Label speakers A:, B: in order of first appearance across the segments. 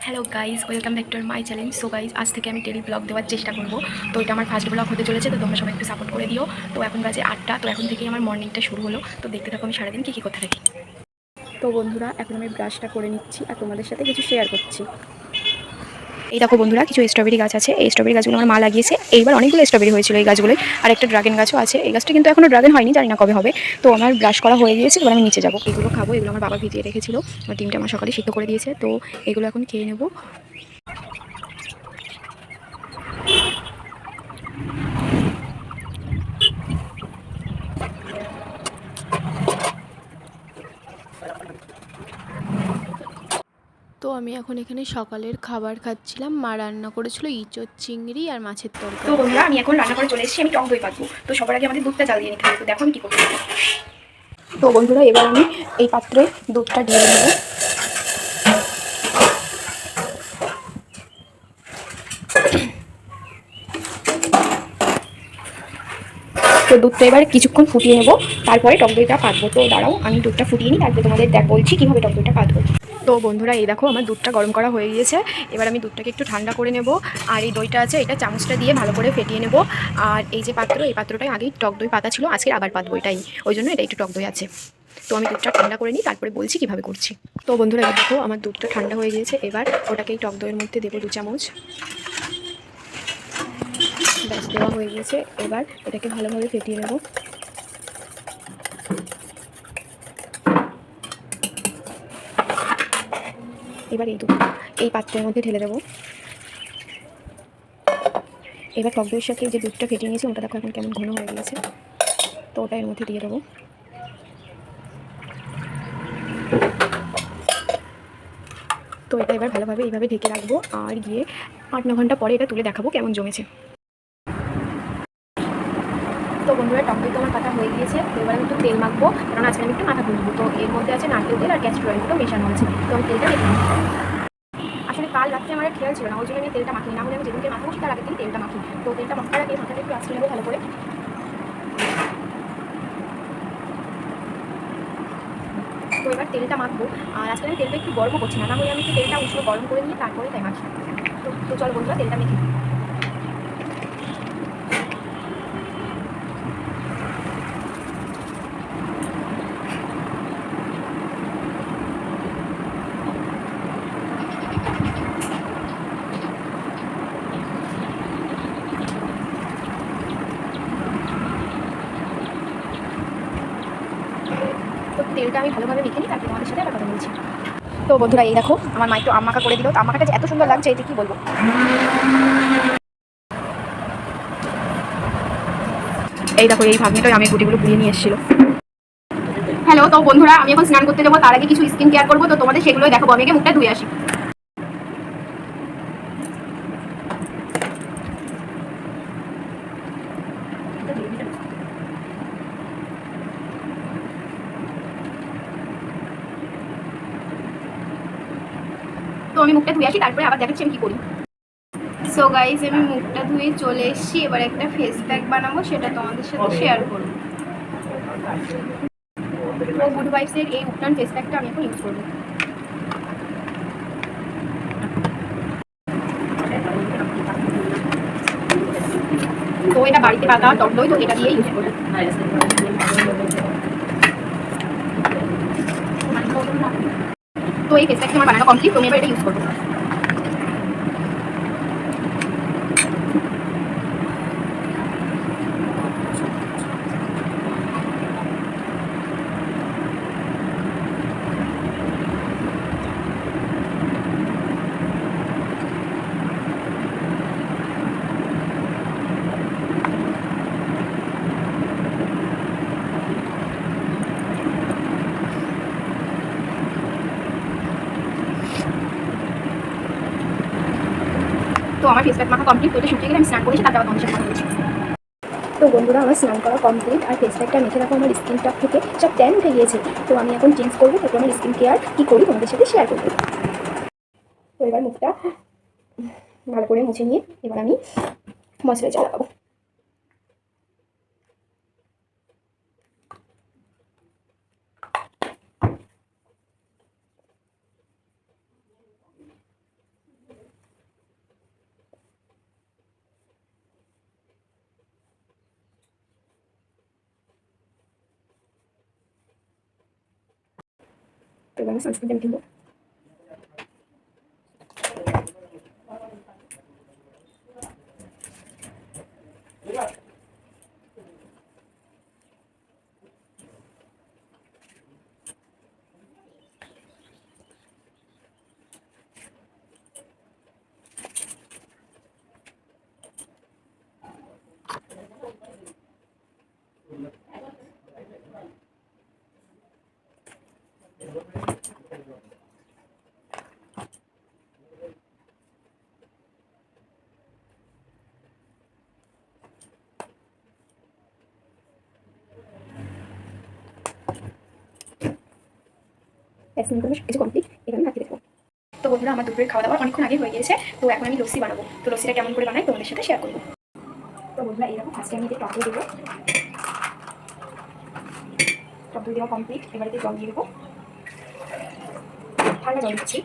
A: Hello guys, welcome back to my channel. So guys, আজ থেকে আমি ডেলি ব্লগ দেওয়ার চেষ্টা করবো। তো এটা আমার ফার্স্ট ব্লগ হতে চলেছে, তো তোমরা সবাই একটু সাপোর্ট করে দিও। তো এখন বাজে 8টা, তো এখন থেকেই আমার মর্নিংটা শুরু হলো। তো দেখতে থাকো আমি সারাদিন কী কী করতে থাকি। তো বন্ধুরা, এখন আমি ব্রাশটা করে নিচ্ছি আর তোমাদের সাথে কিছু শেয়ার করছি। এই দেখো বন্ধুরা, কিছু স্ট্রবেরি গাছ আছে। এই স্ট্রবেরি গাছগুলো আমার মা লাগিয়েছে। এইবার অনেকগুলো স্ট্রবেরি হয়েছিল এই গাছগুলোই। আর একটা ড্রাগন গাছও আছে। এই গাছটা কিন্তু এখনো ড্রাগন হয়নি, জানি না কবে হবে। তো আমার ব্রাশ করা হয়ে গিয়েছে, এবার আমি নিচে যাবো। এগুলো খাবো, এগুলো আমার বাবা ভিজিয়ে রেখেছিল। ডিমটা আমার সকালে সিদ্ধ করে দিয়েছে, তো এগুলো এখন খেয়ে নেবো। তো আমি এখন এখানে সকালের খাবার খাচ্ছিলাম। মা রান্না করেছিল ইঁচড় চিংড়ি আর মাছের তরকারি। তো বন্ধুরা, আমি এখন রান্না করে চলে এসেছি। আমি টক দই পাতবো। তো সবার আগে আমাদের দুধটা জ্বালিয়ে নিতে হবে। তো দেখো আমি কি করবো। তো বন্ধুরা, এবার আমি এই পাত্রে দুধটা ঢেলে নেবো। তো দুধটা এবার কিছুক্ষণ ফুটিয়ে নেবো, তারপরে টক দইটা পাতবো। তো দাঁড়াও, আমি দুধটা ফুটিয়ে নিই, তারপরে তোমাদের বলছি কীভাবে টক দইটা পাতবো। তো বন্ধুরা, এই দেখো আমার দুধটা গরম করা হয়ে গিয়েছে। এবার আমি দুধটাকে একটু ঠান্ডা করে নেব। আর এই দইটা আছে, এটা চামচটা দিয়ে ভালো করে ফেটিয়ে নেব। আর এই যে পাত্র, এই পাত্রটাই আগেই টক দই পাতা ছিল, আজকে আবার পাতবো এটাই, ওই জন্য এটা একটু টক দই আছে। তো আমি দুধটা ঠান্ডা করে নিই, তারপরে বলছি কীভাবে করছি। তো বন্ধুরা, এবার দেখো আমার দুধটা ঠান্ডা হয়ে গিয়েছে। এবার ওটাকে এই টক দইয়ের মধ্যে দেবো 2 চামচ। ব্যাস, দেওয়া হয়ে গিয়েছে। এবার এটাকে ভালোভাবে ফেটিয়ে নেব। এবার এই দুধ এই পাত্রের মধ্যে ঢেলে দেবো। এবার টক দইয়ের সাথে যে দুধটা ফেটিয়ে নিয়েছি, ওটা দেখো এখন কেমন ঘন হয়ে গিয়েছে। তো ওটা এর মধ্যে দিয়ে দেবো। তো এটা এবার ভালোভাবে এইভাবে ঢেকে রাখবো। আর গিয়ে 8-9 ঘন্টা পরে এটা তুলে দেখাবো কেমন জমেছে। তো বন্ধুরা, টক দই তো আমার পাতা হয়ে গিয়েছে। তো এবার আমি একটু তেল মাখবো, কারণ আজকে আমি একটু মাথা ঘুরবো। তো এর মধ্যে আছে নারকেল তেল আর ক্যাস্টর অয়েলগুলো মেশানো আছে। তো আমি তেলটা মেখে নিই। আসলে কাল রাত্রে আমার খেয়াল ছিল না, ওই জন্য আমি তেলটা মাখি, না হলে আমি যেদিনকে মাথা বসি তার আগের দিন তেলটা মাখি। তো তেলটা মাখার আগে মাথাটা একটু আঁচড়ে নেবো ভালো করে। তো এবার তেলটা মাখবো। আর আজকে আমি তেলটা একটু গরমও করছি না, হলে আমি একটু তেলটা উষ্ণ গরম করে নিয়ে তারপরে তাই মাখি। তো চলো বন্ধুরা, তেলটা মেখে নিই। তো তেলটা আমি ভালোভাবে মেখে নিই, তারপরে তোমাদের সাথে আবার কথা বলছি। তো বন্ধুরা, এই দেখো আমার মা একটু আম মাখা করে দিল। তো আম মাখাটা যে এত সুন্দর লাগছে, এটা কি বলবো। এই দেখো, এই ভাগ্নিটাই আমের গুটিগুলো পুড়িয়ে নিয়ে এসেছিল। হ্যালো, তো বন্ধুরা, আমি এখন স্নান করতে যাবো। তার আগে কিছু স্কিন কেয়ার করবো, তো তোমাদের সেগুলোই দেখাবো। আমি আগে মুখটা ধুয়ে আসি। তো আমি মুখটা ধুয়ে আসি, তারপরে আবার দেখাচ্ছি আমি কি করি। সো গাইজ, আমি মুখটা ধুয়ে চলে এসেছি। এবার একটা ফেস প্যাক বানাবো, সেটা তোমাদের সাথে শেয়ার করবো। তো গুড ভাইবসের এই উপটান ফেস প্যাকটা আমি এখন ইউজ করবো। তো এটা বাড়িতে পাতা টক দই, তো এটা দিয়ে ইউজ করবো। তো এই ফেস প্যাকটা আমার বানানো কমপ্লিট। তো আমি এবার এটা ইউজ করবো। তো আমার ফেস প্যাক মাখা কমপ্লিট। তো এটা শুকিয়ে গেলে আমি স্নান করেছি, তারপর তোমাদের সাথে কথা বলছি। তো বন্ধুরা, আমার স্নান করা কমপ্লিট। আর ফেস প্যাকটা মেখে রাখো আমার স্কিনটা থেকে সব ট্যান উঠে গিয়েছে। তো আমি এখন চেঞ্জ করবো, তারপর আমার স্কিন কেয়ার কী করি তোমাদের সাথে শেয়ার করবো। তো এবার মুখটা ভালো করে মুছে নিয়ে এবার আমি ময়শ্চারাইজার লাগাবো। এবার আমি সানস্ক্রিন কিনবো। ভ্যাকসিন করে সব কিছু কমপ্লিট, এবার আমি ভাত খেতে দেবো। তো বন্ধুরা, আমার দুপুরের খাওয়া দাওয়া অনেকক্ষণ আগে হয়ে গিয়েছে। তো এখন আমি লস্যি বানাবো। তো লস্যিটা কেমন করে বানাই তোমাদের সাথে শেয়ার করবো। তো বন্ধুরা, এইরকম ফার্স্টে আমি এতে টক দই দেবো। টক দই দেওয়া কমপ্লিট, এবার এতে জল দিয়ে দেবো। ঠান্ডা জল দিচ্ছি।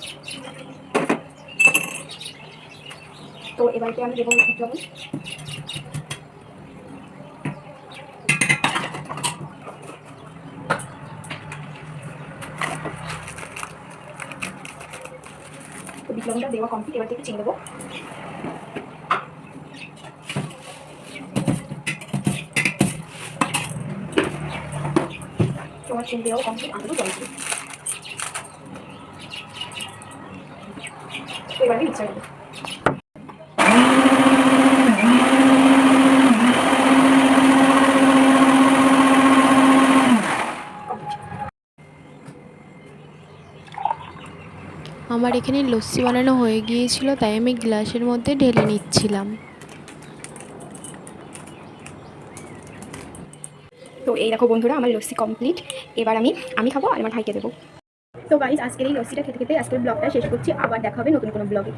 A: তো এবারতে আমি দেবো বিট লবণ। তো বিট লবণটা দেওয়া কমপ্লিট, এবার থেকে চিনি দেবো। তোমার চিনি দেওয়া কমপ্লিট, আমি জল দিই। তো এবার আমি মিক্সার দেবো।
B: আমার এখানে লস্যি বানানো হয়ে গিয়েছিল, তাই আমি গ্লাসের মধ্যে ঢেলে নিচ্ছিলাম।
A: তো এই দেখো বন্ধুরা, আমার লস্যি কমপ্লিট। এবার আমি খাবো আর আমার ভাইকে দেবো। তো গাইজ, আজকের এই লস্যিটা খেতে খেতে আজকের ব্লগটা শেষ করছি। আবার দেখা হবে নতুন কোনো ব্লগে।